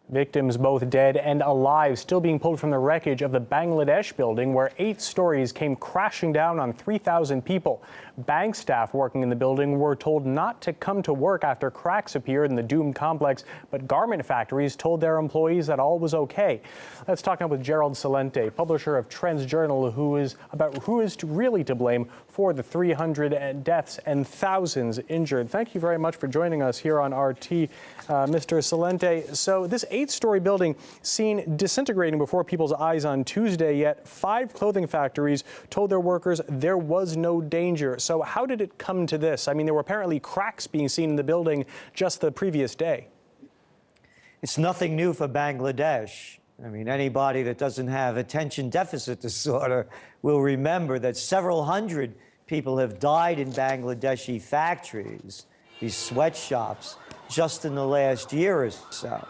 Victims both dead and alive still being pulled from the wreckage of the Bangladesh building where 8 stories came crashing down on 3,000 people. Bank staff working in the building were told not to come to work after cracks appeared in the doomed complex, but garment factories told their employees that all was okay. Let's talk now with Gerald Celente, publisher of TrendsJournal, who is really to blame for the 300 deaths and thousands injured. Thank you very much for joining us here on RT, Mr. Celente. So this 8-story building seen disintegrating before people's eyes on Tuesday, yet 5 clothing factories told their workers there was no danger. So how did it come to this? I mean, there were apparently cracks being seen in the building just the previous day. It's nothing new for Bangladesh. I mean, anybody that doesn't have attention deficit disorder will remember that several hundred people have died in Bangladeshi factories, these sweatshops, just in the last year or so.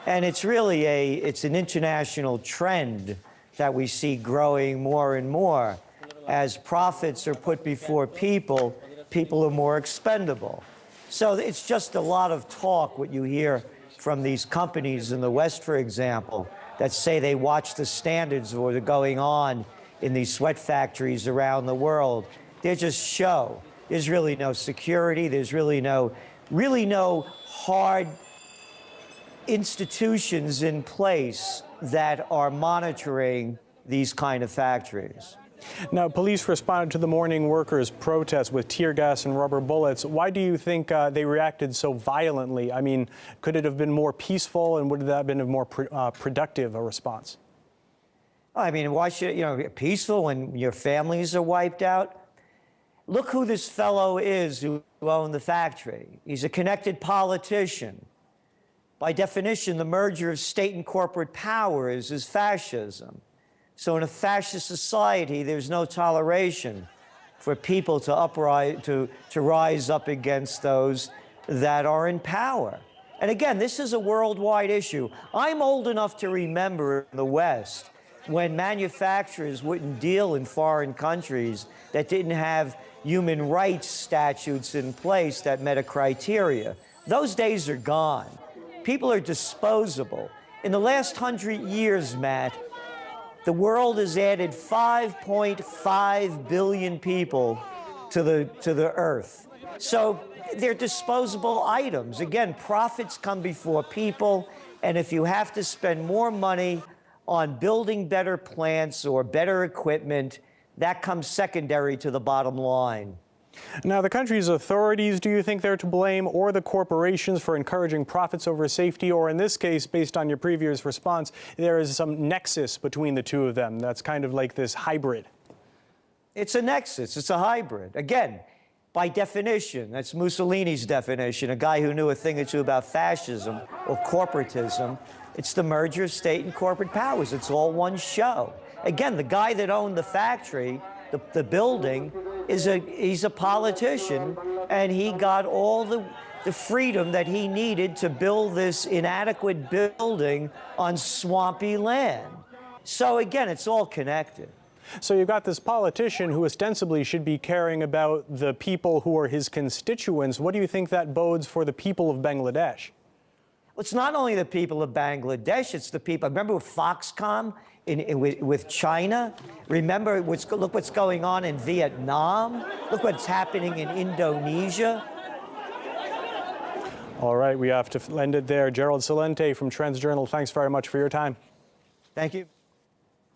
And it's really it's an international trend that we see growing more and more. As profits are put before people, people are more expendable. So it's just a lot of talk, what you hear from these companies in the West, for example, that say they watch the standards of what are going on in these sweat factories around the world. They're just show. There's really no security. There's really no hard institutions in place that are monitoring these kind of factories. Now, police responded to the morning workers' protest with tear gas and rubber bullets. Why do you think they reacted so violently? I mean, could it have been more peaceful, and would that have been a more productive a response? I mean, why should it, peaceful when your families are wiped out? Look who this fellow is who owned the factory. He's a connected politician. By definition, the merger of state and corporate powers is fascism. So in a fascist society, there's no toleration for people to rise up against those that are in power. And again, this is a worldwide issue. I'm old enough to remember in the West when manufacturers wouldn't deal in foreign countries that didn't have human rights statutes in place that met a criteria. Those days are gone. People are disposable. In the last 100 years, Matt, the world has added 5.5 billion people to the earth. So they're disposable items. Again, profits come before people, and if you have to spend more money on building better plants or better equipment, that comes secondary to the bottom line. Now, the country's authorities, do you think they're to blame, or the corporations for encouraging profits over safety? Or in this case, based on your previous response, there is some nexus between the two of them that's kind of like this hybrid? It's a nexus. It's a hybrid. Again, by definition, that's Mussolini's definition, a guy who knew a thing or two about fascism or corporatism. It's the merger of state and corporate powers. It's all one show. Again, the guy that owned the factory, the building, he's a politician, and he got all the freedom that he needed to build this inadequate building on swampy land. So again, it's all connected. So you've got this politician who ostensibly should be caring about the people who are his constituents. What do you think that bodes for the people of Bangladesh? Well, it's not only the people of Bangladesh, it's the people. Remember with Foxconn with China? Remember, look what's going on in Vietnam? Look what's happening in Indonesia? All right, we have to end it there. Gerald Celente from TrendsJournal, thanks very much for your time. Thank you.